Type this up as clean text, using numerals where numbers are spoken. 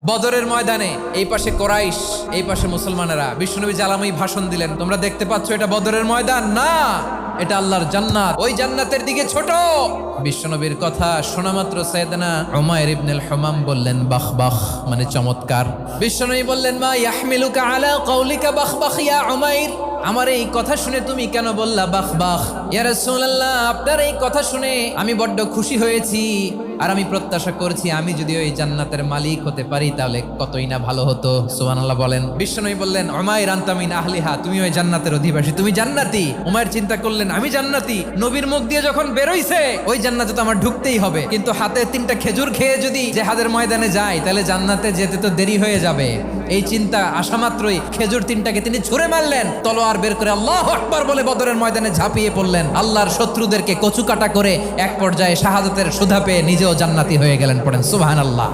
বদরের ময়দানে এই পাশে কোরাইশ, এই পাশে মুসলমানেরা। বিশ্বনবী জালাময়ী ভাষণ দিলেন, তোমরা দেখতে পাচ্ছ এটা বদরের ময়দান না, এটা আল্লাহর জান্নাত, ওই জান্নাতের দিকে ছোট। বিশ্বনবীর কথা শোনা মাত্র সাইয়েদনা উমাইর ইবনুল হুমাম বললেন বাখ বাখ, মানে চমৎকার। বিশ্বনবী বললেন মা ইয়াহমিলুকা আলা কওলিকা বাখ বাখ ইয়া উমাইর, আমার এই কথা শুনে তুমি কেন বললা বাখ বাখ? ইয়া রাসূলুল্লাহ, আপনার এই কথা শুনে আমি বড্ড খুশি হয়েছি, আর আমি প্রত্যাশা করছি আমি যদি ওই জান্নাতের মালিক হতে পারি তাহলে কতই না ভালো হতো। সুবহানাল্লাহ বলেন। বিশ্বনবী বললেন উমাইর আনতা মিন আহলিহা, তুমি ওই জান্নাতের অধিবাসী, তুমি জান্নাতি। উমাইর চিন্তা করলেন আমি জান্নাতি, নবীর মুখ দিয়ে যখন বেরোইছে ওই জান্নাতে তো আমার ঢুকতেই হবে, কিন্তু হাতে 3টা খেজুর খেয়ে যদি জেহাদের ময়দানে যাই তাহলে জান্নাতে যেতে তো দেরি হয়ে যাবে। এই চিন্তা আসা মাত্রই খেজুর 3টাকে তিনি ছুঁড়ে মারলেন, তলোয়ার বের করে আল্লাহু আকবার বলে বদরের ময়দানে ঝাঁপিয়ে পড়লেন। আল্লাহর শত্রুদেরকে কচুকাটা করে এক পর্যায়ে শাহাদাতের সুধা পেয়ে নিজেও জান্নাতি হয়ে গেলেন। পড়েন সুবহানাল্লাহ।